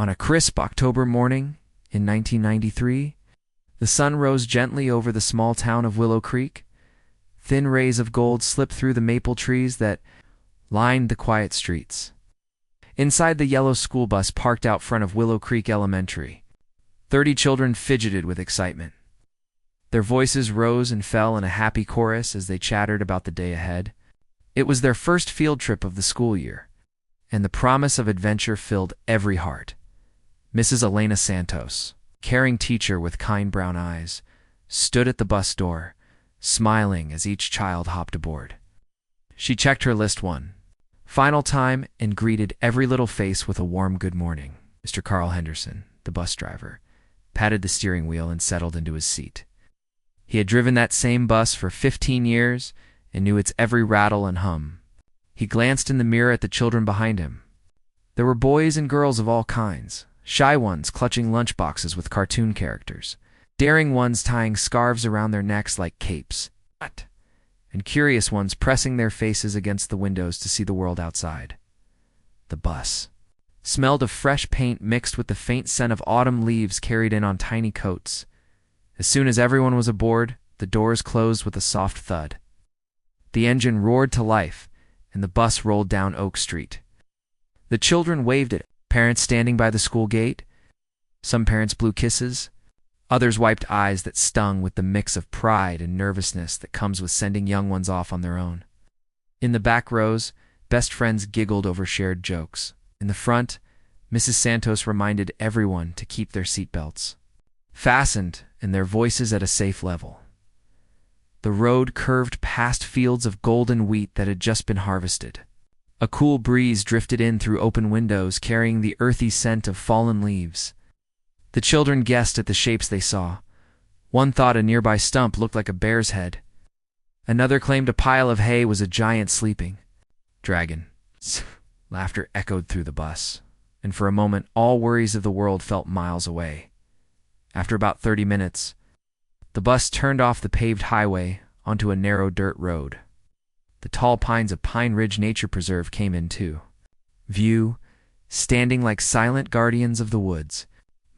On a crisp October morning in 1993, the sun rose gently over the small town of Willow Creek. Thin rays of gold slipped through the maple trees that lined the quiet streets. Inside the yellow school bus parked out front of Willow Creek Elementary, 30 children fidgeted with excitement. Their voices rose and fell in a happy chorus as they chattered about the day ahead. It was their first field trip of the school year, and the promise of adventure filled every heart. Mrs. Elena Santos, caring teacher with kind brown eyes, stood at the bus door, smiling as each child hopped aboard. She checked her list one final time and greeted every little face with a warm good morning. Mr. Carl Henderson, the bus driver, patted the steering wheel and settled into his seat. He had driven that same bus for 15 years and knew its every rattle and hum. He glanced in the mirror at the children behind him. There were boys and girls of all kinds, shy ones clutching lunchboxes with cartoon characters, daring ones tying scarves around their necks like capes, and curious ones pressing their faces against the windows to see the world outside. The bus smelled of fresh paint mixed with the faint scent of autumn leaves carried in on tiny coats. As soon as everyone was aboard, the doors closed with a soft thud. The engine roared to life, and the bus rolled down Oak Street. The children waved at parents standing by the school gate. Some parents blew kisses. Others wiped eyes that stung with the mix of pride and nervousness that comes with sending young ones off on their own. In the back rows, best friends giggled over shared jokes. In the front, Mrs. Santos reminded everyone to keep their seatbelts fastened and their voices at a safe level. The road curved past fields of golden wheat that had just been harvested. A cool breeze drifted in through open windows, carrying the earthy scent of fallen leaves. The children guessed at the shapes they saw. One thought a nearby stump looked like a bear's head. Another claimed a pile of hay was a giant sleeping dragon. Laughter echoed through the bus, and for a moment all worries of the world felt miles away. After about 30 minutes, the bus turned off the paved highway onto a narrow dirt road. The tall pines of Pine Ridge Nature Preserve came in too. View, standing like silent guardians of the woods.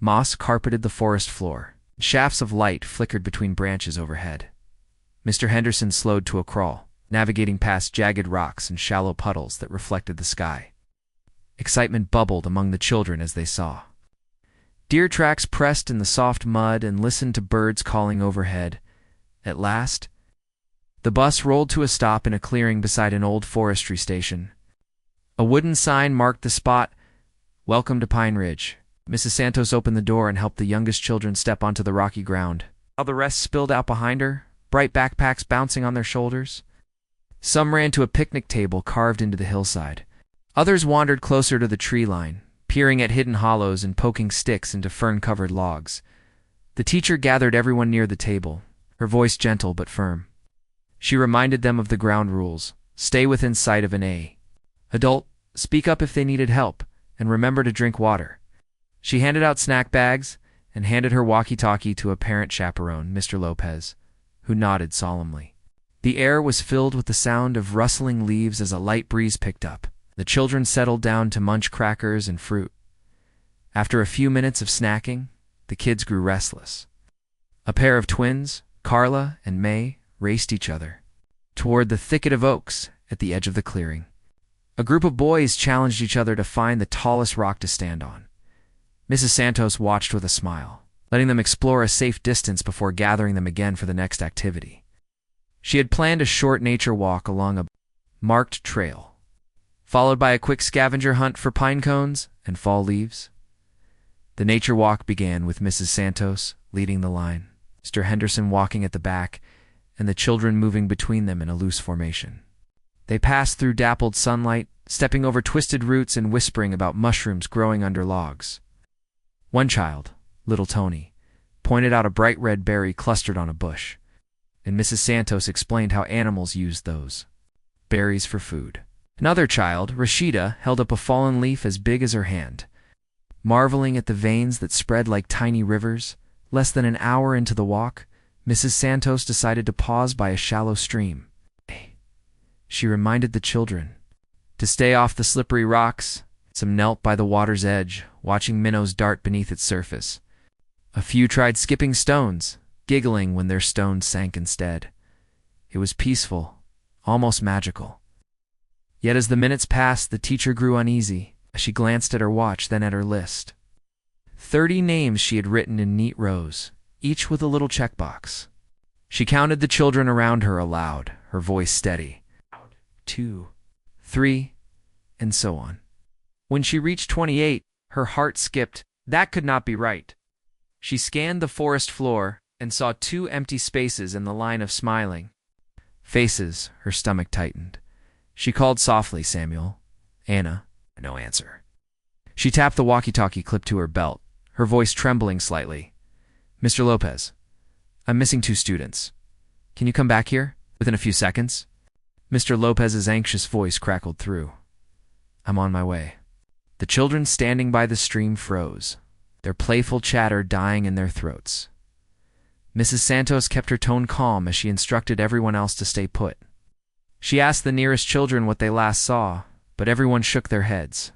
Moss carpeted the forest floor. Shafts of light flickered between branches overhead. Mr. Henderson slowed to a crawl, navigating past jagged rocks and shallow puddles that reflected the sky. Excitement bubbled among the children as they saw. Deer tracks pressed in the soft mud and listened to birds calling overhead. At last, the bus rolled to a stop in a clearing beside an old forestry station. A wooden sign marked the spot, "Welcome to Pine Ridge." Mrs. Santos opened the door and helped the youngest children step onto the rocky ground. While the rest spilled out behind her, bright backpacks bouncing on their shoulders. Some ran to a picnic table carved into the hillside. Others wandered closer to the tree line, peering at hidden hollows and poking sticks into fern-covered logs. The teacher gathered everyone near the table, her voice gentle but firm. She reminded them of the ground rules. Stay within sight of an A. Adult, speak up if they needed help, and remember to drink water. She handed out snack bags and handed her walkie-talkie to a parent chaperone, Mr. Lopez, who nodded solemnly. The air was filled with the sound of rustling leaves as a light breeze picked up. The children settled down to munch crackers and fruit. After a few minutes of snacking, the kids grew restless. A pair of twins, Carla and May, raced each other toward the thicket of oaks at the edge of the clearing. A group of boys challenged each other to find the tallest rock to stand on. Mrs. Santos watched with a smile, letting them explore a safe distance before gathering them again for the next activity. She had planned a short nature walk along a marked trail, followed by a quick scavenger hunt for pine cones and fall leaves. The nature walk began with Mrs. Santos leading the line, Mr. Henderson walking at the back, and the children moving between them in a loose formation. They passed through dappled sunlight, stepping over twisted roots and whispering about mushrooms growing under logs. One child, little Tony, pointed out a bright red berry clustered on a bush, and Mrs. Santos explained how animals used those berries for food. Another child, Rashida, held up a fallen leaf as big as her hand. Marveling at the veins that spread like tiny rivers, less than an hour into the walk, Mrs. Santos decided to pause by a shallow stream. She reminded the children to stay off the slippery rocks. Some knelt by the water's edge, watching minnows dart beneath its surface. A few tried skipping stones, giggling when their stones sank instead. It was peaceful, almost magical. Yet as the minutes passed, the teacher grew uneasy. She glanced at her watch, then at her list. 30 names she had written in neat rows, each with a little checkbox. She counted the children around her aloud, her voice steady. 2, 3, and so on. When she reached 28, her heart skipped. That could not be right. She scanned the forest floor and saw 2 empty spaces in the line of smiling faces. Her stomach tightened. She called softly, "Samuel, Anna." No answer. She tapped the walkie-talkie clipped to her belt, her voice trembling slightly. "Mr. Lopez, I'm missing 2 students. Can you come back here within a few seconds?" Mr. Lopez's anxious voice crackled through. "I'm on my way." The children standing by the stream froze, their playful chatter dying in their throats. Mrs. Santos kept her tone calm as she instructed everyone else to stay put. She asked the nearest children what they last saw, but everyone shook their heads.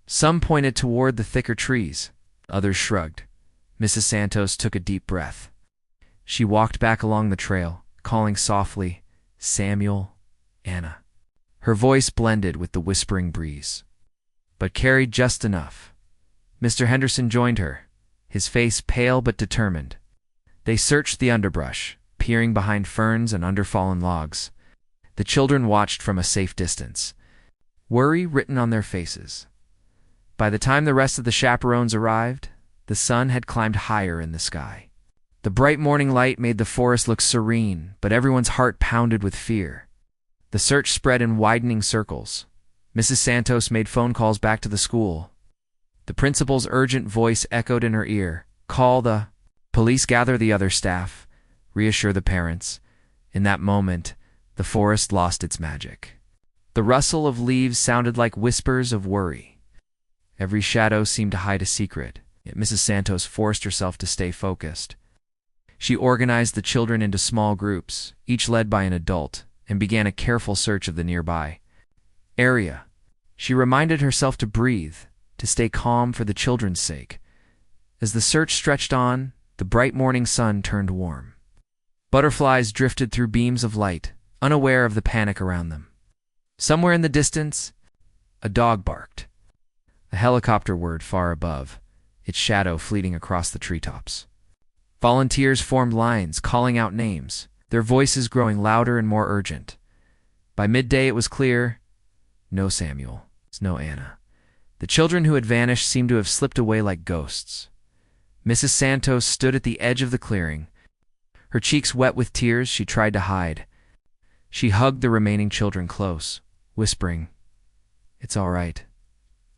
Some pointed toward the thicker trees, others shrugged. Mrs. Santos took a deep breath. She walked back along the trail, calling softly, "Samuel, Anna." Her voice blended with the whispering breeze, but carried just enough. Mr. Henderson joined her, his face pale but determined. They searched the underbrush, peering behind ferns and under fallen logs. The children watched from a safe distance, worry written on their faces. By the time the rest of the chaperones arrived, the sun had climbed higher in the sky. The bright morning light made the forest look serene, but everyone's heart pounded with fear. The search spread in widening circles. Mrs. Santos made phone calls back to the school. The principal's urgent voice echoed in her ear. "Call the police, gather the other staff, reassure the parents." In that moment, the forest lost its magic. The rustle of leaves sounded like whispers of worry. Every shadow seemed to hide a secret, yet Mrs. Santos forced herself to stay focused. She organized the children into small groups, each led by an adult, and began a careful search of the nearby area. She reminded herself to breathe, to stay calm for the children's sake. As the search stretched on, the bright morning sun turned warm. Butterflies drifted through beams of light, unaware of the panic around them. Somewhere in the distance, a dog barked. A helicopter whirred far above, its shadow fleeting across the treetops. Volunteers formed lines, calling out names, their voices growing louder and more urgent. By midday it was clear, no Samuel, no Anna. The children who had vanished seemed to have slipped away like ghosts. Mrs. Santos stood at the edge of the clearing. Her cheeks wet with tears, she tried to hide. She hugged the remaining children close, whispering, "It's all right.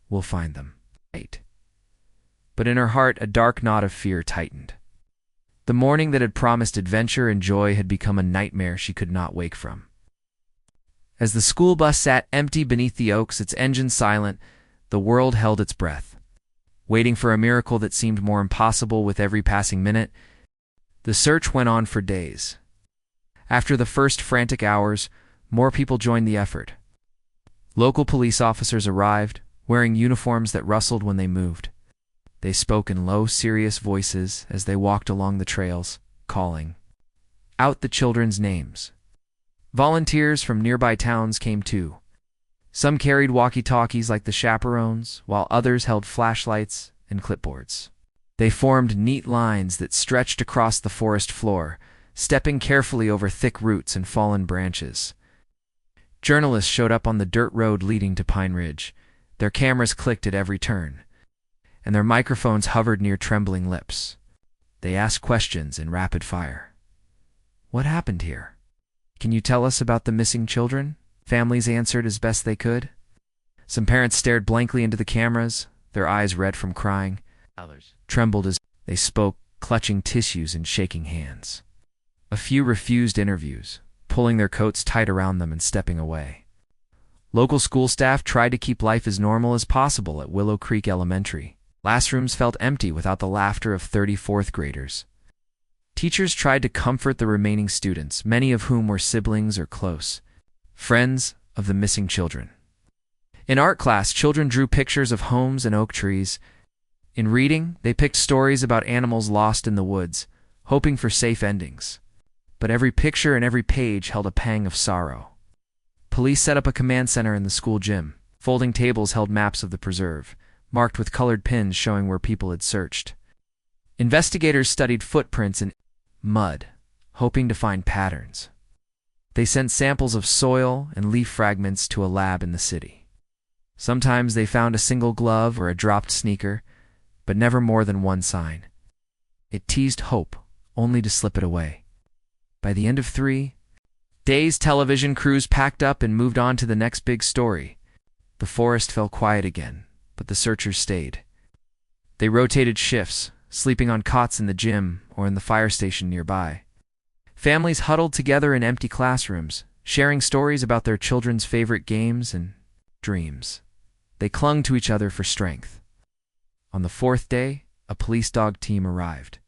We'll find them." But in her heart, a dark knot of fear tightened. The morning that had promised adventure and joy had become a nightmare she could not wake from. As the school bus sat empty beneath the oaks, its engine silent, the world held its breath, waiting for a miracle that seemed more impossible with every passing minute. The search went on for days. After the first frantic hours, more people joined the effort. Local police officers arrived, wearing uniforms that rustled when they moved. They spoke in low, serious voices as they walked along the trails, calling out the children's names. Volunteers from nearby towns came too. Some carried walkie-talkies like the chaperones, while others held flashlights and clipboards. They formed neat lines that stretched across the forest floor, stepping carefully over thick roots and fallen branches. Journalists showed up on the dirt road leading to Pine Ridge. Their cameras clicked at every turn, and their microphones hovered near trembling lips. They asked questions in rapid fire. "What happened here? Can you tell us about the missing children?" Families answered as best they could. Some parents stared blankly into the cameras, their eyes red from crying. Others trembled as they spoke, clutching tissues and shaking hands. A few refused interviews, pulling their coats tight around them and stepping away. Local school staff tried to keep life as normal as possible at Willow Creek Elementary. Classrooms felt empty without the laughter of 34th graders. Teachers tried to comfort the remaining students, many of whom were siblings or close friends of the missing children. In art class, children drew pictures of homes and oak trees. In reading, they picked stories about animals lost in the woods, hoping for safe endings. But every picture and every page held a pang of sorrow. Police set up a command center in the school gym. Folding tables held maps of the preserve, marked with colored pins showing where people had searched. Investigators studied footprints in mud, hoping to find patterns. They sent samples of soil and leaf fragments to a lab in the city. Sometimes they found a single glove or a dropped sneaker, but never more than one sign. It teased hope, only to slip it away. By the end of 3 days, television crews packed up and moved on to the next big story. The forest fell quiet again, but the searchers stayed. They rotated shifts, sleeping on cots in the gym or in the fire station nearby. Families huddled together in empty classrooms, sharing stories about their children's favorite games and dreams. They clung to each other for strength. On the 4th day, a police dog team arrived.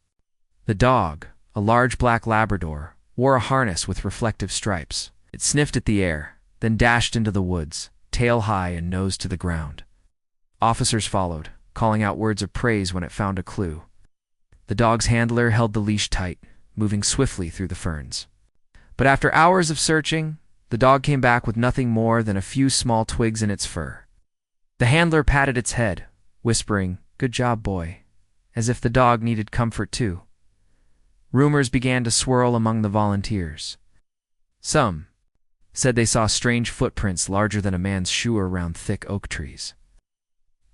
The dog, a large black Labrador, wore a harness with reflective stripes. It sniffed at the air, then dashed into the woods, tail high and nose to the ground. Officers followed, calling out words of praise when it found a clue. The dog's handler held the leash tight, moving swiftly through the ferns. But after hours of searching, the dog came back with nothing more than a few small twigs in its fur. The handler patted its head, whispering, "Good job, boy," as if the dog needed comfort too. Rumors began to swirl among the volunteers. Some said they saw strange footprints larger than a man's shoe around thick oak trees.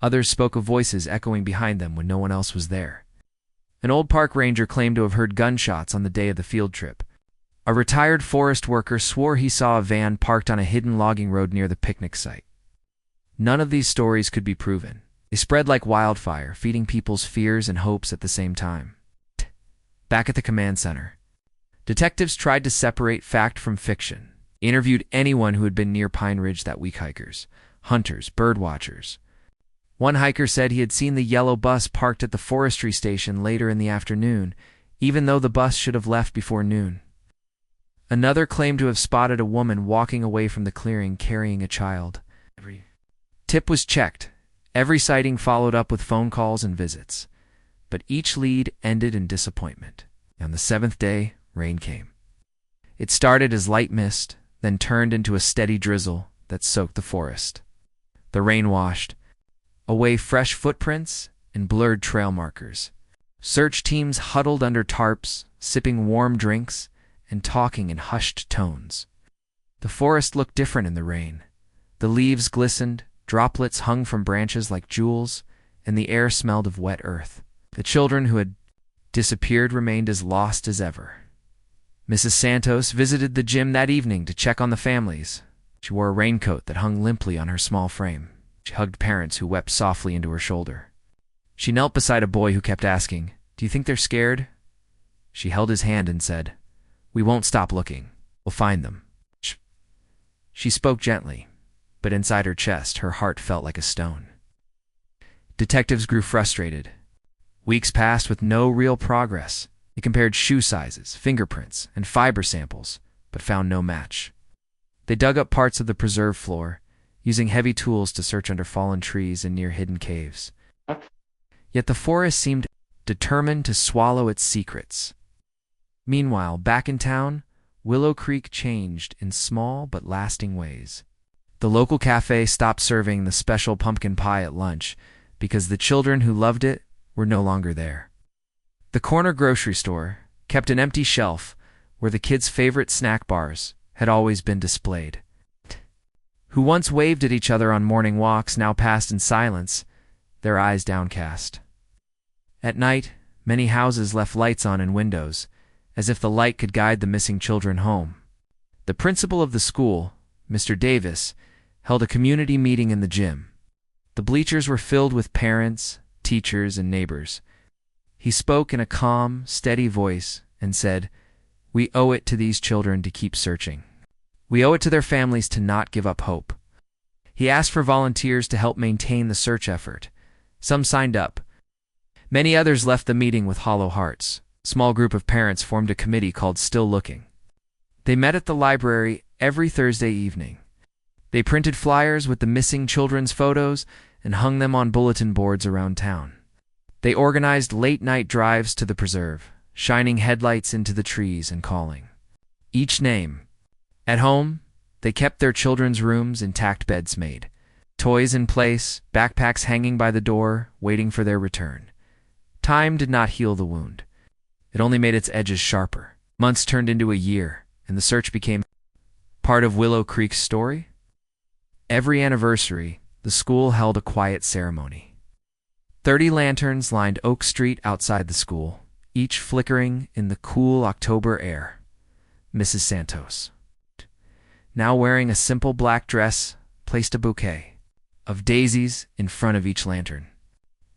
Others spoke of voices echoing behind them when no one else was there. An old park ranger claimed to have heard gunshots on the day of the field trip. A retired forest worker swore he saw a van parked on a hidden logging road near the picnic site. None of these stories could be proven. They spread like wildfire, feeding people's fears and hopes at the same time. Back at the command center, detectives tried to separate fact from fiction. They interviewed anyone who had been near Pine Ridge that week: hikers, hunters, bird watchers. One hiker said he had seen the yellow bus parked at the forestry station later in the afternoon, even though the bus should have left before noon. Another claimed to have spotted a woman walking away from the clearing carrying a child. Every tip was checked. Every sighting followed up with phone calls and visits. But each lead ended in disappointment. On the 7th day, rain came. It started as light mist, then turned into a steady drizzle that soaked the forest. The rain washed away fresh footprints and blurred trail markers. Search teams huddled under tarps, sipping warm drinks and talking in hushed tones. The forest looked different in the rain. The leaves glistened, droplets hung from branches like jewels, and the air smelled of wet earth. The children who had disappeared remained as lost as ever. Mrs. Santos visited the gym that evening to check on the families. She wore a raincoat that hung limply on her small frame. She hugged parents who wept softly into her shoulder. She knelt beside a boy who kept asking, "Do you think they're scared?" She held his hand and said, "We won't stop looking. We'll find them." She spoke gently, but inside her chest, her heart felt like a stone. Detectives grew frustrated. Weeks passed with no real progress. They compared shoe sizes, fingerprints, and fiber samples, but found no match. They dug up parts of the preserve floor, using heavy tools to search under fallen trees and near hidden caves. Yet the forest seemed determined to swallow its secrets. Meanwhile, back in town, Willow Creek changed in small but lasting ways. The local cafe stopped serving the special pumpkin pie at lunch because the children who loved it were no longer there. The corner grocery store kept an empty shelf where the kids' favorite snack bars had always been displayed. Who once waved at each other on morning walks now passed in silence, their eyes downcast. At night, many houses left lights on in windows, as if the light could guide the missing children home. The principal of the school, Mr. Davis, held a community meeting in the gym. The bleachers were filled with parents, teachers, and neighbors. He spoke in a calm, steady voice and said, "We owe it to these children to keep searching. We owe it to their families to not give up hope." He asked for volunteers to help maintain the search effort. Some signed up. Many others left the meeting with hollow hearts. A small group of parents formed a committee called Still Looking. They met at the library every Thursday evening. They printed flyers with the missing children's photos and hung them on bulletin boards around town. They organized late-night drives to the preserve, shining headlights into the trees and calling each name. At home, they kept their children's rooms intact, beds made, toys in place, backpacks hanging by the door, waiting for their return. Time did not heal the wound. It only made its edges sharper. Months turned into a year, and the search became part of Willow Creek's story. Every anniversary, the school held a quiet ceremony. 30 lanterns lined Oak Street outside the school, each flickering in the cool October air. Mrs. Santos, now wearing a simple black dress, placed a bouquet of daisies in front of each lantern.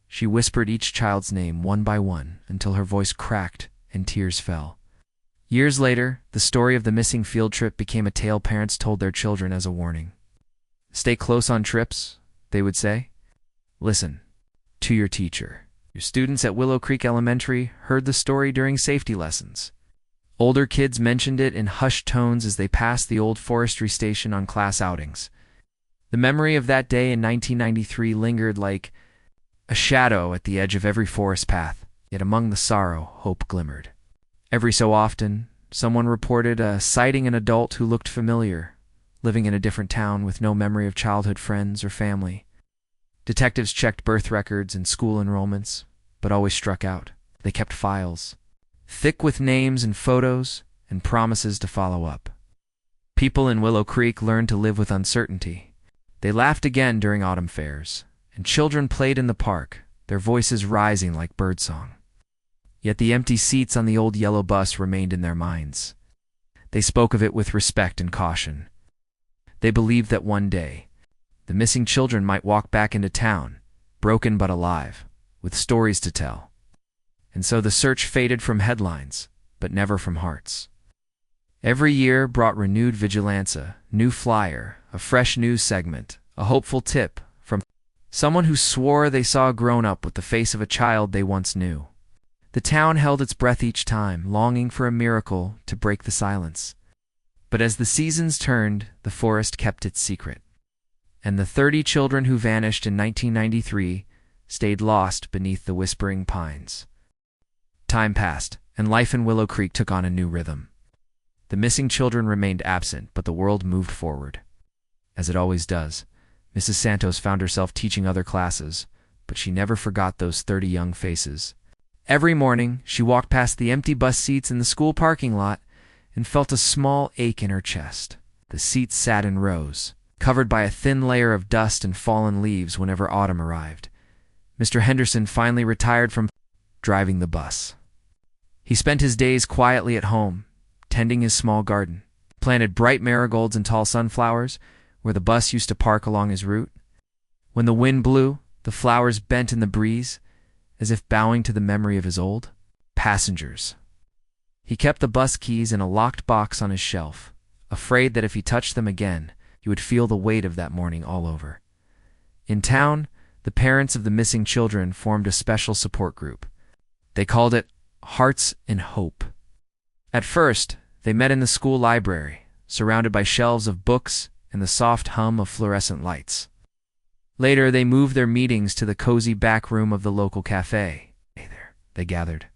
She whispered each child's name one by one until her voice cracked and tears fell. Years later, the story of the missing field trip became a tale parents told their children as a warning. Stay close on trips, they would say. Listen to your teacher. Your students at Willow Creek Elementary heard the story during safety lessons. Older kids mentioned it in hushed tones as they passed the old forestry station on class outings. The memory of that day in 1993 lingered like a shadow at the edge of every forest path, yet among the sorrow, hope glimmered. Every so often, someone reported sighting an adult who looked familiar, living in a different town with no memory of childhood friends or family. Detectives checked birth records and school enrollments, but always struck out. They kept files, thick with names and photos and promises to follow up. People in Willow Creek learned to live with uncertainty. They laughed again during autumn fairs, and children played in the park, their voices rising like birdsong. Yet the empty seats on the old yellow bus remained in their minds. They spoke of it with respect and caution. They believed that one day, the missing children might walk back into town, broken but alive, with stories to tell. And so the search faded from headlines, but never from hearts. Every year brought renewed vigilance, a new flyer, a fresh news segment, a hopeful tip from someone who swore they saw a grown-up with the face of a child they once knew. The town held its breath each time, longing for a miracle to break the silence. But as the seasons turned, the forest kept its secret. And the 30 children who vanished in 1993 stayed lost beneath the whispering pines. Time passed, and life in Willow Creek took on a new rhythm. The missing children remained absent, but the world moved forward. As it always does, Mrs. Santos found herself teaching other classes, but she never forgot those 30 young faces. Every morning, she walked past the empty bus seats in the school parking lot and felt a small ache in her chest. The seats sat in rows, covered by a thin layer of dust and fallen leaves whenever autumn arrived. Mr. Henderson finally retired from driving the bus. He spent his days quietly at home, tending his small garden, planted bright marigolds and tall sunflowers where the bus used to park along his route. When the wind blew, the flowers bent in the breeze, as if bowing to the memory of his old passengers. He kept the bus keys in a locked box on his shelf, afraid that if he touched them again, he would feel the weight of that morning all over. In town, the parents of the missing children formed a special support group. They called it Hearts in Hope. At first, they met in the school library, surrounded by shelves of books and the soft hum of fluorescent lights. Later, they moved their meetings to the cozy back room of the local cafe. There, they gathered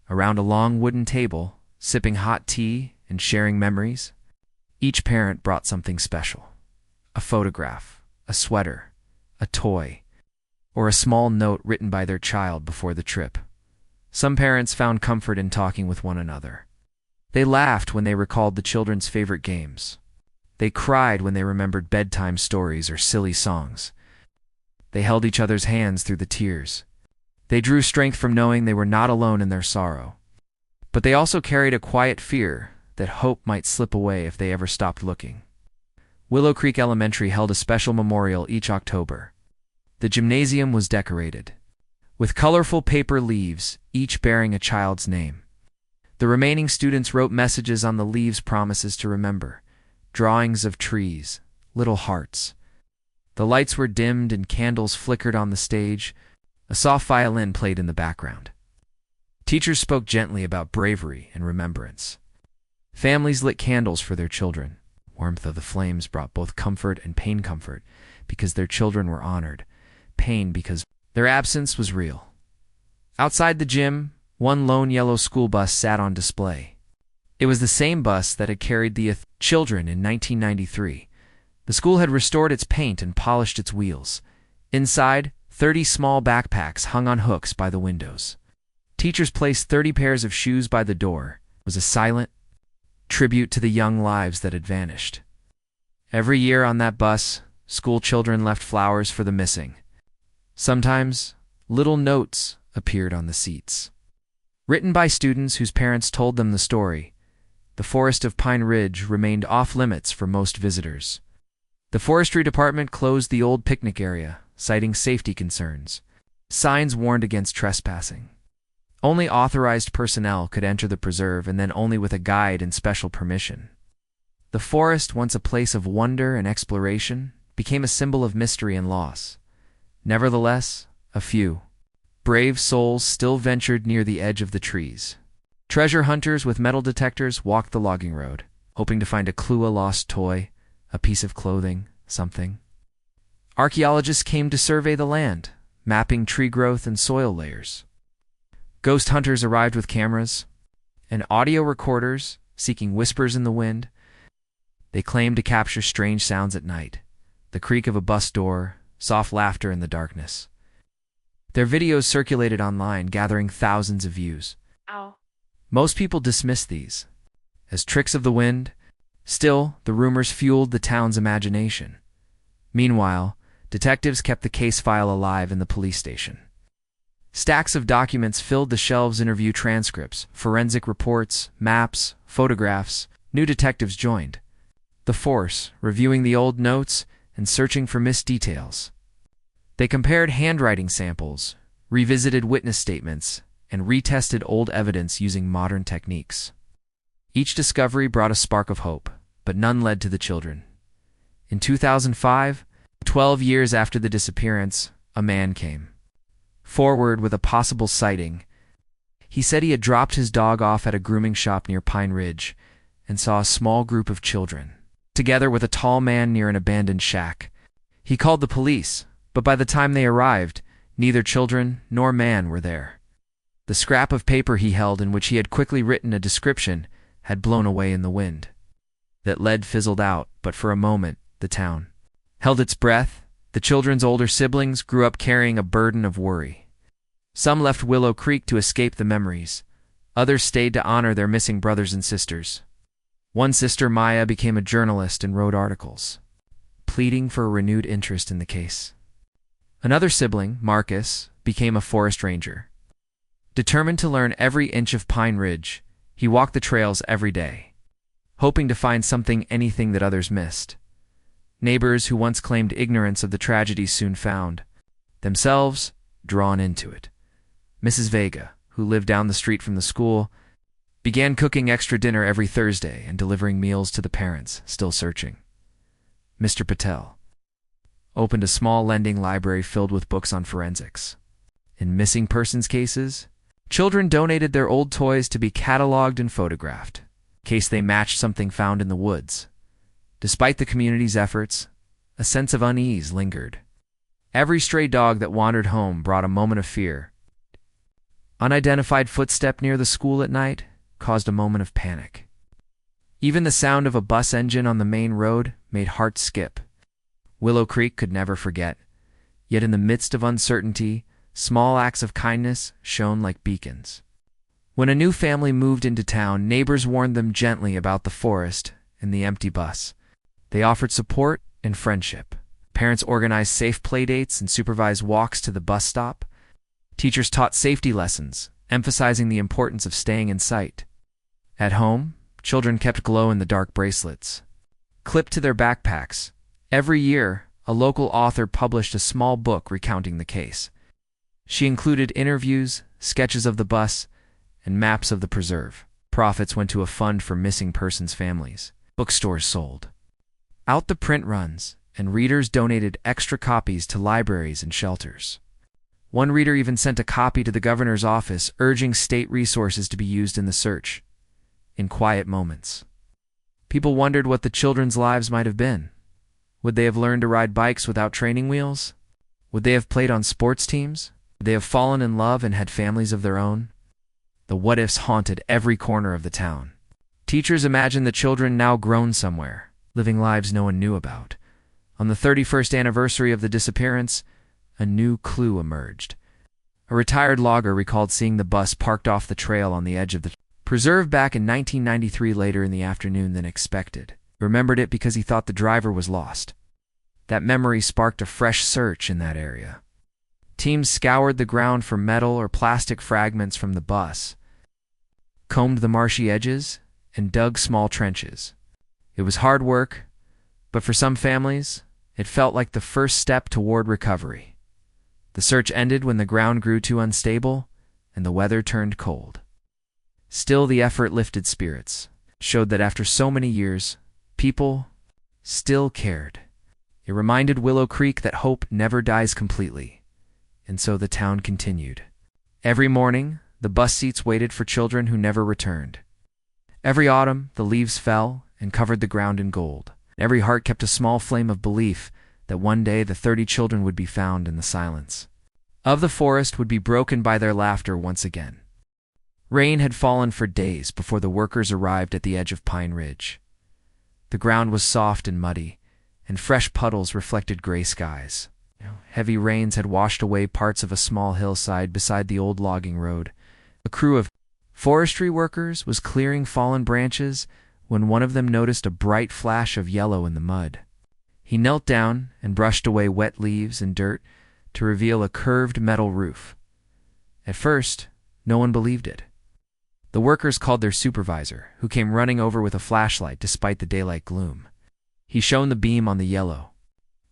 around a long wooden table, sipping hot tea and sharing memories. Each parent brought something special: a photograph, a sweater, a toy, or a small note written by their child before the trip. Some parents found comfort in talking with one another. They laughed when they recalled the children's favorite games. They cried when they remembered bedtime stories or silly songs. They held each other's hands through the tears. They drew strength from knowing they were not alone in their sorrow. But they also carried a quiet fear that hope might slip away if they ever stopped looking. Willow Creek Elementary held a special memorial each October. The gymnasium was decorated with colorful paper leaves, each bearing a child's name. The remaining students wrote messages on the leaves, promises to remember, drawings of trees, little hearts. The lights were dimmed and candles flickered on the stage. A soft violin played in the background. Teachers spoke gently about bravery and remembrance. Families lit candles for their children, warmth of the flames brought both comfort and pain. Comfort because their children were honored, pain because their absence was real. Outside the gym, one lone yellow school bus sat on display. It was the same bus that had carried the children in 1993. The school had restored its paint and polished its wheels. Inside, 30 small backpacks hung on hooks by the windows. Teachers placed 30 pairs of shoes by the door. It was a silent tribute to the young lives that had vanished. Every year on that bus, school children left flowers for the missing. Sometimes, little notes appeared on the seats. Written by students whose parents told them the story, the forest of Pine Ridge remained off-limits for most visitors. The forestry department closed the old picnic area, citing safety concerns. Signs warned against trespassing. Only authorized personnel could enter the preserve, and then only with a guide and special permission. The forest, once a place of wonder and exploration, became a symbol of mystery and loss. Nevertheless, a few brave souls still ventured near the edge of the trees. Treasure hunters with metal detectors walked the logging road, hoping to find a clue, a lost toy, a piece of clothing, something. Archaeologists came to survey the land, mapping tree growth and soil layers. Ghost hunters arrived with cameras and audio recorders, seeking whispers in the wind. They claimed to capture strange sounds at night, the creak of a bus door, soft laughter in the darkness. Their videos circulated online, gathering thousands of views. Ow. Most people dismissed these as tricks of the wind. Still, the rumors fueled the town's imagination. Meanwhile, detectives kept the case file alive in the police station. Stacks of documents filled the shelves: interview transcripts, forensic reports, maps, photographs. New detectives joined the force, reviewing the old notes and searching for missed details. They compared handwriting samples, revisited witness statements, and retested old evidence using modern techniques. Each discovery brought a spark of hope, but none led to the children. In 2005, 12 years after the disappearance, a man came forward with a possible sighting. He said he had dropped his dog off at a grooming shop near Pine Ridge and saw a small group of children, together with a tall man near an abandoned shack. He called the police, but by the time they arrived, neither children nor man were there. The scrap of paper he held, in which he had quickly written a description, had blown away in the wind. That lead fizzled out, but for a moment, the town held its breath. The children's older siblings grew up carrying a burden of worry. Some left Willow Creek to escape the memories. Others stayed to honor their missing brothers and sisters. One sister, Maya, became a journalist and wrote articles, pleading for a renewed interest in the case. Another sibling, Marcus, became a forest ranger. Determined to learn every inch of Pine Ridge, he walked the trails every day, hoping to find something, anything that others missed. Neighbors who once claimed ignorance of the tragedy soon found themselves drawn into it. Mrs. Vega, who lived down the street from the school, began cooking extra dinner every Thursday and delivering meals to the parents still searching. Mr. Patel opened a small lending library filled with books on forensics. In missing persons cases, children donated their old toys to be cataloged and photographed, in case they matched something found in the woods. Despite the community's efforts, a sense of unease lingered. Every stray dog that wandered home brought a moment of fear. Unidentified footstep near the school at night caused a moment of panic. Even the sound of a bus engine on the main road made hearts skip. Willow Creek could never forget. Yet in the midst of uncertainty, small acts of kindness shone like beacons. When a new family moved into town, neighbors warned them gently about the forest and the empty bus. They offered support and friendship. Parents organized safe playdates and supervised walks to the bus stop. Teachers taught safety lessons, emphasizing the importance of staying in sight. At home, children kept glow-in-the-dark bracelets clipped to their backpacks. Every year, a local author published a small book recounting the case. She included interviews, sketches of the bus, and maps of the preserve. Profits went to a fund for missing persons' families. Bookstores sold out the print runs, and readers donated extra copies to libraries and shelters. One reader even sent a copy to the governor's office, urging state resources to be used in the search. In quiet moments, People wondered what the children's lives might have been. Would they have learned to ride bikes without training wheels? Would they have played on sports teams? Would they have fallen in love and had families of their own? The what-ifs haunted every corner of the town. Teachers imagined the children now grown somewhere, living lives no one knew about. On the 31st anniversary of the disappearance, a new clue emerged. A retired logger recalled seeing the bus parked off the trail on the edge of the preserve back in 1993 later in the afternoon than expected. He remembered it because he thought the driver was lost. That memory sparked a fresh search in that area. Teams scoured the ground for metal or plastic fragments from the bus, combed the marshy edges, and dug small trenches. It was hard work, but for some families, it felt like the first step toward recovery. The search ended when the ground grew too unstable and the weather turned cold. Still, the effort lifted spirits, showed that after so many years, people still cared. It reminded Willow Creek that hope never dies completely, and so the town continued. Every morning, the bus seats waited for children who never returned. Every autumn, the leaves fell and covered the ground in gold. Every heart kept a small flame of belief that one day the 30 children would be found and the silence of the forest would be broken by their laughter once again. Rain had fallen for days before the workers arrived at the edge of Pine Ridge. The ground was soft and muddy, and fresh puddles reflected gray skies. Heavy rains had washed away parts of a small hillside beside the old logging road. A crew of forestry workers was clearing fallen branches when one of them noticed a bright flash of yellow in the mud. He knelt down and brushed away wet leaves and dirt to reveal a curved metal roof. At first, no one believed it. The workers called their supervisor, who came running over with a flashlight despite the daylight gloom. He shone the beam on the yellow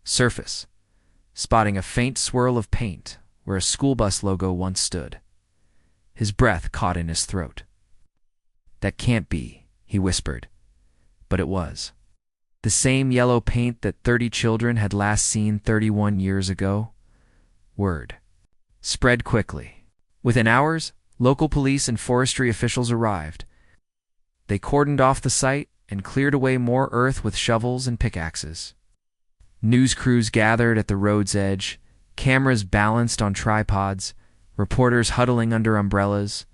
surface, spotting a faint swirl of paint where a school bus logo once stood. His breath caught in his throat. "That can't be," he whispered. But it was. The same yellow paint that 30 children had last seen 31 years ago. Word spread quickly. Within hours, local police and forestry officials arrived. They cordoned off the site and cleared away more earth with shovels and pickaxes. News crews gathered at the road's edge, cameras balanced on tripods, reporters huddling under umbrellas.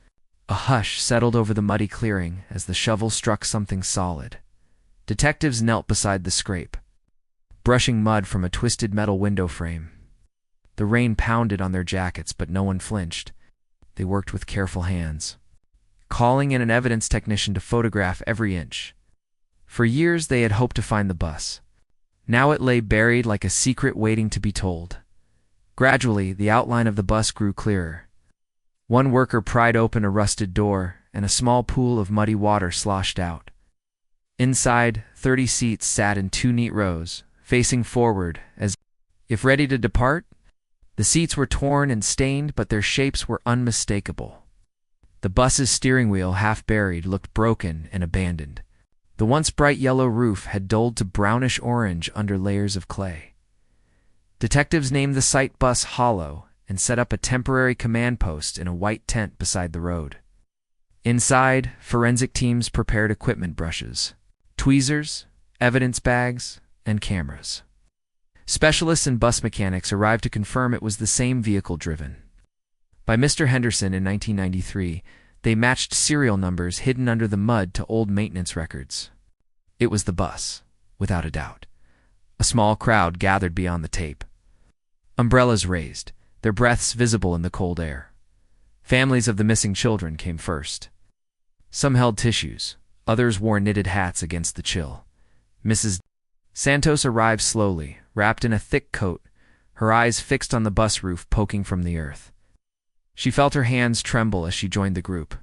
A hush settled over the muddy clearing as the shovel struck something solid. Detectives knelt beside the scrape, brushing mud from a twisted metal window frame. The rain pounded on their jackets, but no one flinched. They worked with careful hands, calling in an evidence technician to photograph every inch. For years they had hoped to find the bus. Now it lay buried like a secret waiting to be told. Gradually, the outline of the bus grew clearer. One worker pried open a rusted door, and a small pool of muddy water sloshed out. Inside, 30 seats sat in 2 neat rows, facing forward, as if ready to depart. The seats were torn and stained, but their shapes were unmistakable. The bus's steering wheel, half buried, looked broken and abandoned. The once bright yellow roof had dulled to brownish orange under layers of clay. Detectives named the site Bus Hollow and set up a temporary command post in a white tent beside the road. Inside, forensic teams prepared equipment brushes, tweezers, evidence bags, and cameras. Specialists and bus mechanics arrived to confirm it was the same vehicle driven by Mr. Henderson in 1993. They matched serial numbers hidden under the mud to old maintenance records. It was the bus, without a doubt. A small crowd gathered beyond the tape. Umbrellas raised, their breaths visible in the cold air. Families of the missing children came first. Some held tissues, others wore knitted hats against the chill. Mrs. Santos arrived slowly, wrapped in a thick coat, her eyes fixed on the bus roof poking from the earth. She felt her hands tremble as she joined the group.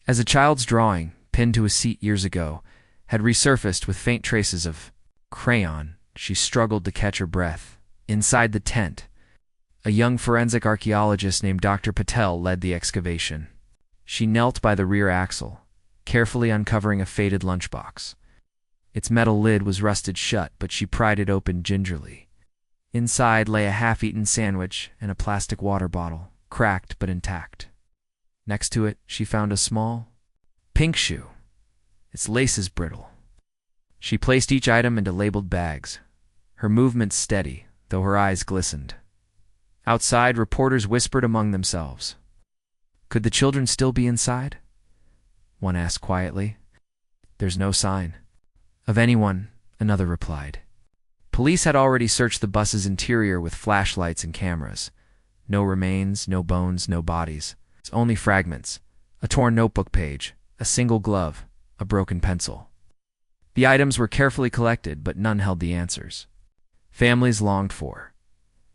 As a child's drawing, pinned to a seat years ago, had resurfaced with faint traces of crayon, she struggled to catch her breath. Inside the tent, a young forensic archaeologist named Dr. Patel led the excavation. She knelt by the rear axle, carefully uncovering a faded lunchbox. Its metal lid was rusted shut, but she pried it open gingerly. Inside lay a half-eaten sandwich and a plastic water bottle, cracked but intact. Next to it, she found a small, pink shoe, its laces brittle. She placed each item into labeled bags, her movements steady, though her eyes glistened. Outside, reporters whispered among themselves. Could the children still be inside? One asked quietly. There's no sign. Of anyone, another replied. Police had already searched the bus's interior with flashlights and cameras. No remains, no bones, no bodies. It's only fragments. A torn notebook page, a single glove, a broken pencil. The items were carefully collected, but none held the answers. Families longed for.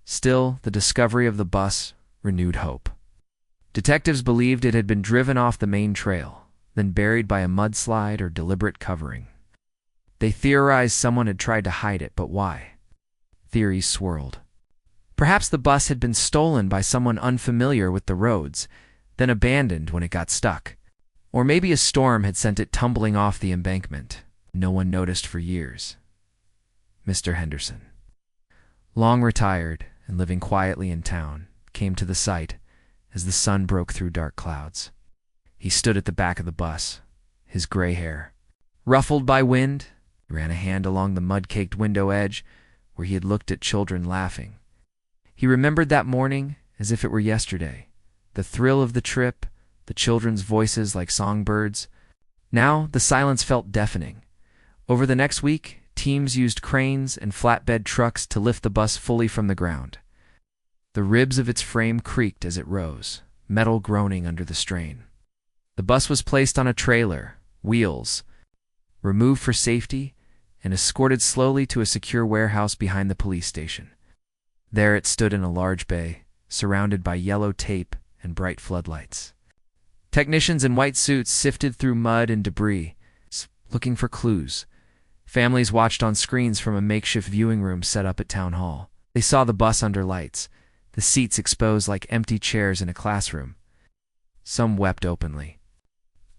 Still, the discovery of the bus renewed hope. Detectives believed it had been driven off the main trail, then buried by a mudslide or deliberate covering. They theorized someone had tried to hide it, but why? Theories swirled. Perhaps the bus had been stolen by someone unfamiliar with the roads, then abandoned when it got stuck. Or maybe a storm had sent it tumbling off the embankment. No one noticed for years. Mr. Henderson, long retired and living quietly in town, came to the site as the sun broke through dark clouds. He stood at the back of the bus, his gray hair ruffled by wind. He ran a hand along the mud-caked window edge where he had looked at children laughing. He remembered that morning as if it were yesterday, the thrill of the trip, the children's voices like songbirds. Now the silence felt deafening. Over the next week, teams used cranes and flatbed trucks to lift the bus fully from the ground. The ribs of its frame creaked as it rose, metal groaning under the strain. The bus was placed on a trailer, wheels, removed for safety, and escorted slowly to a secure warehouse behind the police station. There it stood in a large bay, surrounded by yellow tape and bright floodlights. Technicians in white suits sifted through mud and debris, looking for clues. Families watched on screens from a makeshift viewing room set up at Town Hall. They saw the bus under lights, the seats exposed like empty chairs in a classroom. Some wept openly.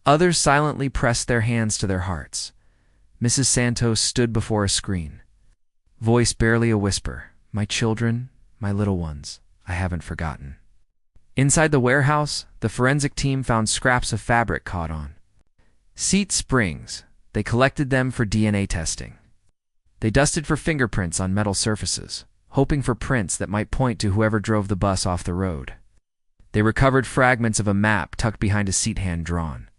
Others silently pressed their hands to their hearts. Mrs. Santos stood before a screen. Voice barely a whisper. My children, my little ones, I haven't forgotten. Inside the warehouse, the forensic team found scraps of fabric caught on seat springs. They collected them for DNA testing. They dusted for fingerprints on metal surfaces, hoping for prints that might point to whoever drove the bus off the road. They recovered fragments of a map tucked behind a seat hand drawn,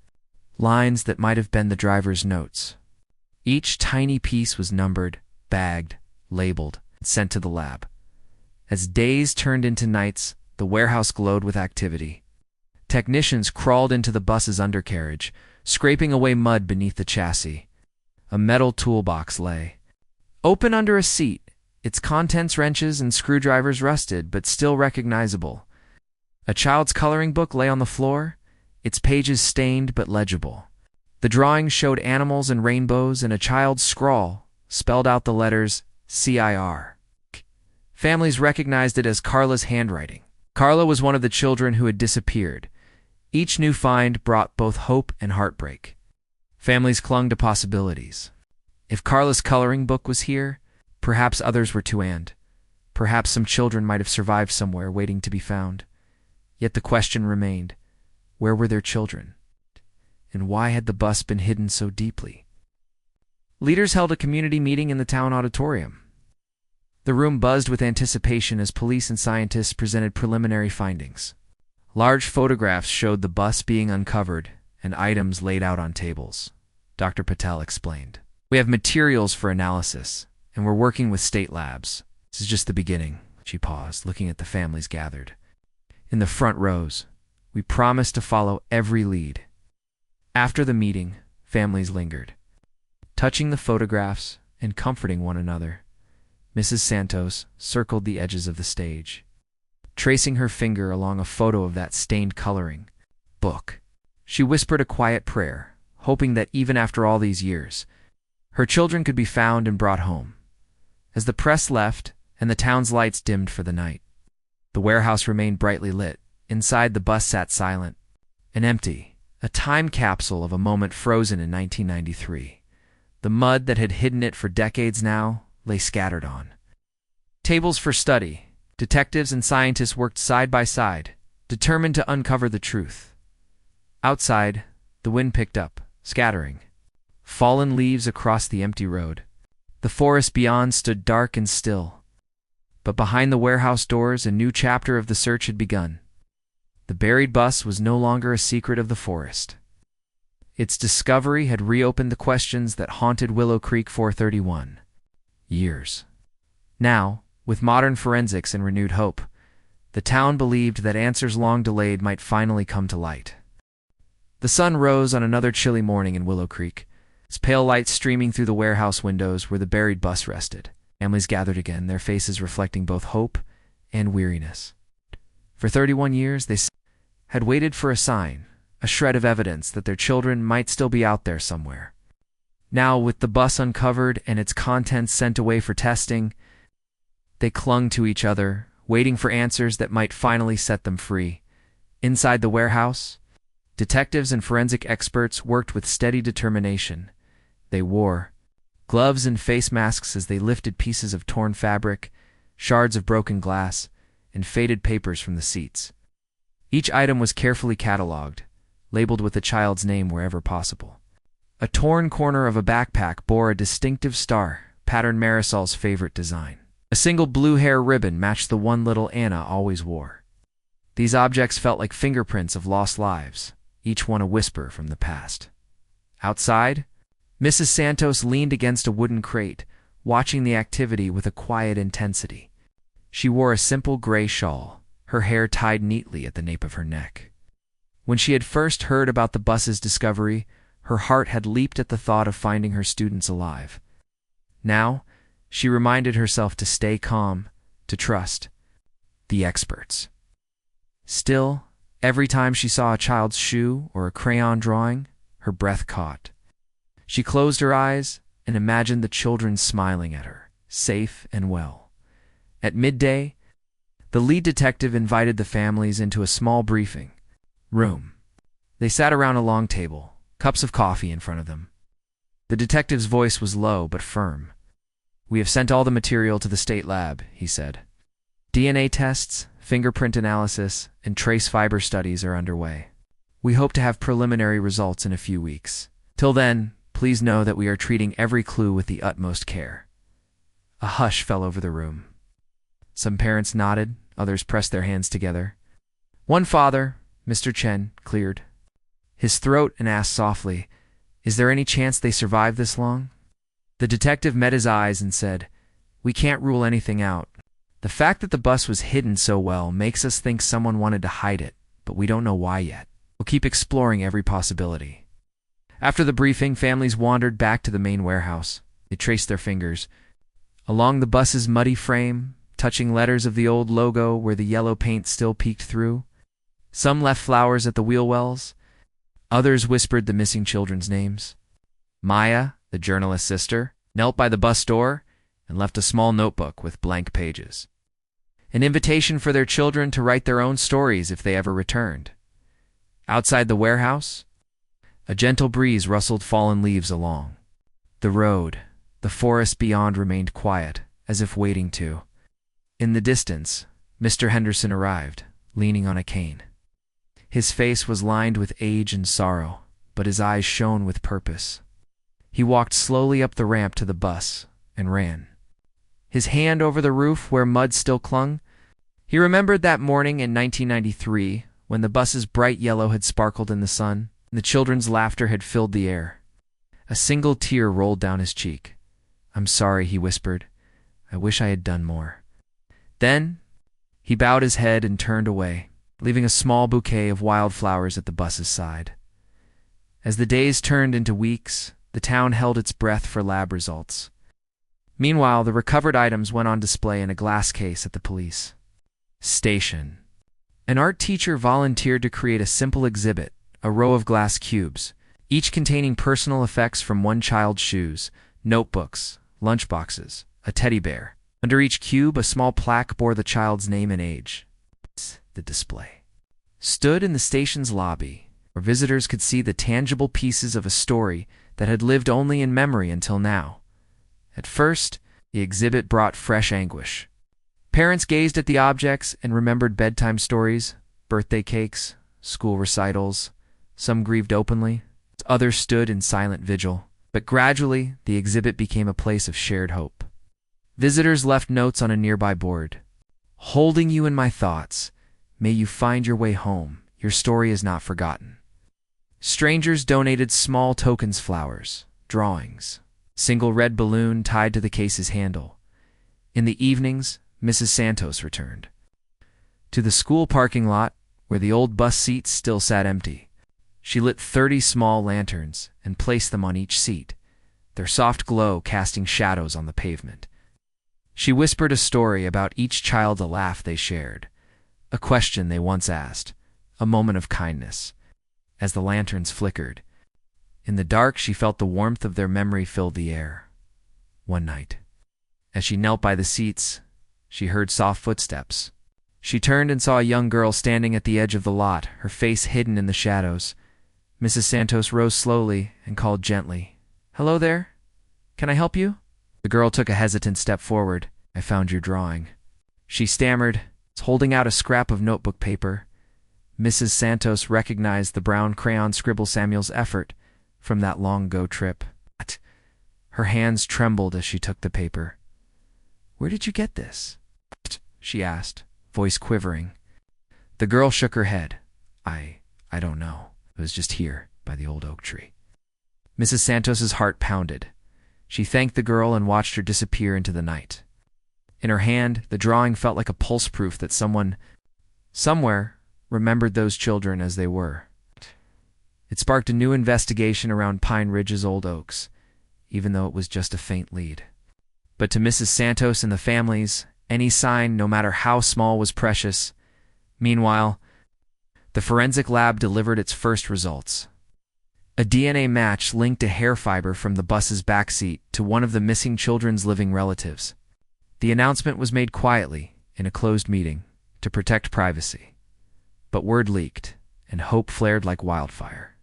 lines that might have been the driver's notes. Each tiny piece was numbered, bagged, labeled, and sent to the lab. As days turned into nights, the warehouse glowed with activity. Technicians crawled into the bus's undercarriage, scraping away mud beneath the chassis. A metal toolbox lay open under a seat, its contents wrenches and screwdrivers rusted but still recognizable. A child's coloring book lay on the floor, its pages stained but legible. The drawings showed animals and rainbows, and a child's scrawl spelled out the letters CIR. Families recognized it as Carla's handwriting. Carla was one of the children who had disappeared. Each new find brought both hope and heartbreak. Families clung to possibilities. If Carla's coloring book was here, perhaps others were too, and perhaps some children might have survived somewhere waiting to be found. Yet the question remained, where were their children? And why had the bus been hidden so deeply? Leaders held a community meeting in the town auditorium. The room buzzed with anticipation as police and scientists presented preliminary findings. Large photographs showed the bus being uncovered and items laid out on tables. Dr. Patel explained. We have materials for analysis, and we're working with state labs. This is just the beginning. She paused, looking at the families gathered. In the front rows, we promise to follow every lead. After the meeting, families lingered, touching the photographs and comforting one another. Mrs. Santos circled the edges of the stage, tracing her finger along a photo of that stained coloring book. She whispered a quiet prayer, hoping that even after all these years, her children could be found and brought home. As the press left and the town's lights dimmed for the night, the warehouse remained brightly lit. Inside, the bus sat silent and empty, a time capsule of a moment frozen in 1993. The mud that had hidden it for decades now lay scattered on tables for study. Detectives and scientists worked side by side, determined to uncover the truth. Outside, the wind picked up, scattering. fallen leaves across the empty road. The forest beyond stood dark and still. But behind the warehouse doors, a new chapter of the search had begun. The buried bus was no longer a secret of the forest. Its discovery had reopened the questions that haunted Willow Creek for 31 years. Now, with modern forensics and renewed hope, the town believed that answers long delayed might finally come to light. The sun rose on another chilly morning in Willow Creek, its pale light streaming through the warehouse windows where the buried bus rested. Families gathered again, their faces reflecting both hope and weariness. For 31 years, they had waited for a sign, a shred of evidence that their children might still be out there somewhere. Now, with the bus uncovered and its contents sent away for testing, they clung to each other, waiting for answers that might finally set them free. Inside the warehouse, detectives and forensic experts worked with steady determination. They wore gloves and face masks as they lifted pieces of torn fabric, shards of broken glass, and faded papers from the seats. Each item was carefully cataloged, labeled with the child's name wherever possible. A torn corner of a backpack bore a distinctive star, patterned Marisol's favorite design. A single blue hair ribbon matched the one little Anna always wore. These objects felt like fingerprints of lost lives, each one a whisper from the past. Outside, Mrs. Santos leaned against a wooden crate, watching the activity with a quiet intensity. She wore a simple gray shawl, her hair tied neatly at the nape of her neck. When she had first heard about the bus's discovery, her heart had leaped at the thought of finding her students alive. Now, she reminded herself to stay calm, to trust the experts. Still, every time she saw a child's shoe or a crayon drawing, her breath caught. She closed her eyes and imagined the children smiling at her, safe and well. At midday, the lead detective invited the families into a small briefing room. They sat around a long table, cups of coffee in front of them. The detective's voice was low but firm. "We have sent all the material to the state lab," he said. "DNA tests, fingerprint analysis, and trace fiber studies are underway. We hope to have preliminary results in a few weeks. Till then, please know that we are treating every clue with the utmost care." A hush fell over the room. Some parents nodded, others pressed their hands together. One father, Mr. Chen, cleared his throat and asked softly, "Is there any chance they survived this long?" The detective met his eyes and said, "We can't rule anything out. The fact that the bus was hidden so well makes us think someone wanted to hide it, but we don't know why yet. We'll keep exploring every possibility." After the briefing, families wandered back to the main warehouse. They traced their fingers along the bus's muddy frame, touching letters of the old logo where the yellow paint still peeked through. Some left flowers at the wheel wells. Others whispered the missing children's names. Maya, the journalist's sister, knelt by the bus door and left a small notebook with blank pages. An invitation for their children to write their own stories if they ever returned. Outside the warehouse, a gentle breeze rustled fallen leaves along. The road, the forest beyond remained quiet, as if waiting to. In the distance, Mr. Henderson arrived, leaning on a cane. His face was lined with age and sorrow, but his eyes shone with purpose. He walked slowly up the ramp to the bus and ran, his hand over the roof where mud still clung. He remembered that morning in 1993 when the bus's bright yellow had sparkled in the sun and the children's laughter had filled the air. A single tear rolled down his cheek. "I'm sorry," he whispered. "I wish I had done more." Then, he bowed his head and turned away, leaving a small bouquet of wildflowers at the bus's side. As the days turned into weeks, the town held its breath for lab results. Meanwhile, the recovered items went on display in a glass case at the police station. An art teacher volunteered to create a simple exhibit, a row of glass cubes, each containing personal effects from one child's shoes, notebooks, lunchboxes, a teddy bear. Under each cube, a small plaque bore the child's name and age. The display stood in the station's lobby, where visitors could see the tangible pieces of a story that had lived only in memory until now. At first, the exhibit brought fresh anguish. Parents gazed at the objects and remembered bedtime stories, birthday cakes, school recitals. Some grieved openly, others stood in silent vigil. But gradually, the exhibit became a place of shared hope. Visitors left notes on a nearby board. Holding you in my thoughts, may you find your way home. Your story is not forgotten. Strangers donated small tokens, flowers, drawings, single red balloon tied to the case's handle. In the evenings, Mrs. Santos returned to the school parking lot where the old bus seats still sat empty. She lit 30 small lanterns and placed them on each seat, their soft glow casting shadows on the pavement. She whispered a story about each child, a laugh they shared, a question they once asked, a moment of kindness. As the lanterns flickered, in the dark she felt the warmth of their memory fill the air. One night, as she knelt by the seats, she heard soft footsteps. She turned and saw a young girl standing at the edge of the lot, her face hidden in the shadows. Mrs. Santos rose slowly and called gently, "Hello there. Can I help you?" The girl took a hesitant step forward. "I found your drawing," she stammered, holding out a scrap of notebook paper. Mrs. Santos recognized the brown crayon scribble, Samuel's effort from that long-ago trip. Her hands trembled as she took the paper. "Where did you get this?" she asked, voice quivering. The girl shook her head. I don't know. It was just here, by the old oak tree." Mrs. Santos's heart pounded. She thanked the girl and watched her disappear into the night. In her hand, the drawing felt like a pulse proof that someone, somewhere, remembered those children as they were. It sparked a new investigation around Pine Ridge's old oaks, even though it was just a faint lead. But to Mrs. Santos and the families, any sign, no matter how small, was precious. Meanwhile, the forensic lab delivered its first results. A DNA match linked a hair fiber from the bus's backseat to one of the missing children's living relatives. The announcement was made quietly, in a closed meeting, to protect privacy. But word leaked, and hope flared like wildfire.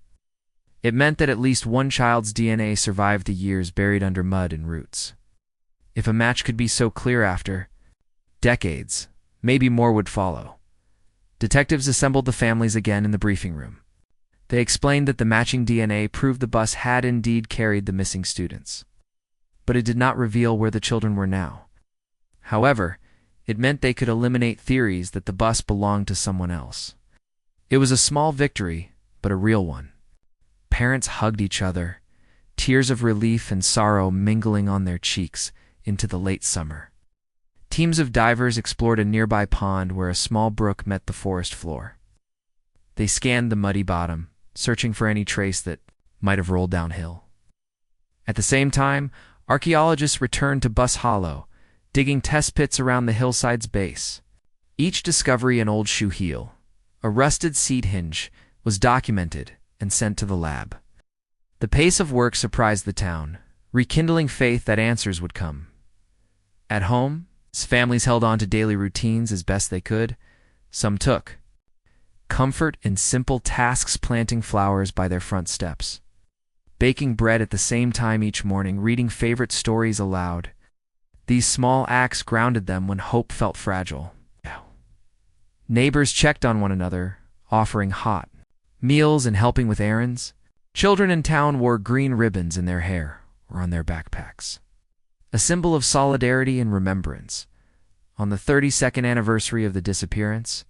It meant that at least one child's DNA survived the years buried under mud and roots. If a match could be so clear after decades, maybe more would follow. Detectives assembled the families again in the briefing room. They explained that the matching DNA proved the bus had indeed carried the missing students. But it did not reveal where the children were now. However, it meant they could eliminate theories that the bus belonged to someone else. It was a small victory, but a real one. Parents hugged each other, tears of relief and sorrow mingling on their cheeks into the late summer. Teams of divers explored a nearby pond where a small brook met the forest floor. They scanned the muddy bottom, searching for any trace that might have rolled downhill. At the same time, archaeologists returned to Bus Hollow, digging test pits around the hillside's base. Each discovery, an old shoe heel, a rusted seat hinge, was documented and sent to the lab. The pace of work surprised the town, rekindling faith that answers would come. At home, families held on to daily routines as best they could. Some took comfort in simple tasks, planting flowers by their front steps, baking bread at the same time each morning, reading favorite stories aloud. These small acts grounded them when hope felt fragile. Neighbors checked on one another, offering hot meals and helping with errands. Children in town wore green ribbons in their hair or on their backpacks, a symbol of solidarity and remembrance. On the 32nd anniversary of the disappearance,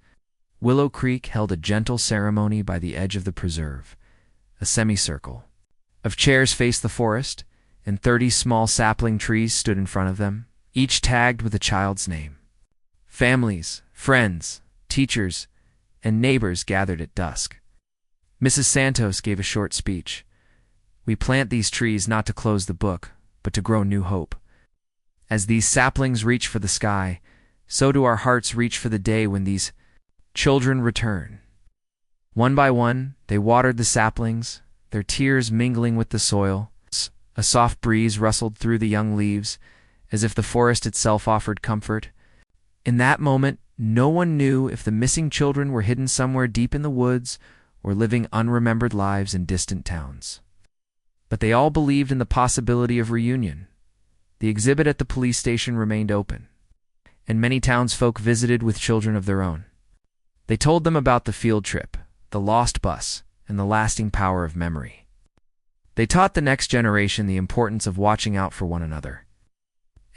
Willow Creek held a gentle ceremony by the edge of the preserve. A semicircle of chairs faced the forest, and 30 small sapling trees stood in front of them, each tagged with a child's name. Families, friends, teachers, and neighbors gathered at dusk. Mrs. Santos gave a short speech. "We plant these trees not to close the book, but to grow new hope. As these saplings reach for the sky, so do our hearts reach for the day when these children return." One by one, they watered the saplings, their tears mingling with the soil. A soft breeze rustled through the young leaves, as if the forest itself offered comfort. In that moment, no one knew if the missing children were hidden somewhere deep in the woods or living unremembered lives in distant towns. But they all believed in the possibility of reunion. The exhibit at the police station remained open, and many townsfolk visited with children of their own. They told them about the field trip, the lost bus, and the lasting power of memory. They taught the next generation the importance of watching out for one another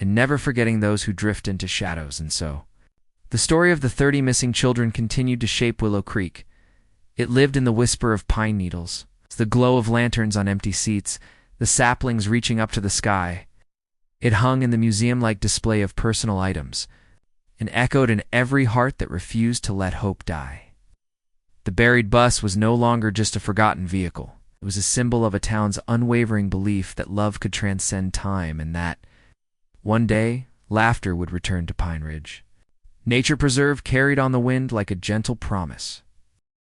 and never forgetting those who drift into shadows. And so, the story of the 30 missing children continued to shape Willow Creek. It lived in the whisper of pine needles, the glow of lanterns on empty seats, the saplings reaching up to the sky. It hung in the museum-like display of personal items and echoed in every heart that refused to let hope die. The buried bus was no longer just a forgotten vehicle. It was a symbol of a town's unwavering belief that love could transcend time and that, one day, laughter would return to Pine Ridge. Nature Preserve carried on the wind like a gentle promise.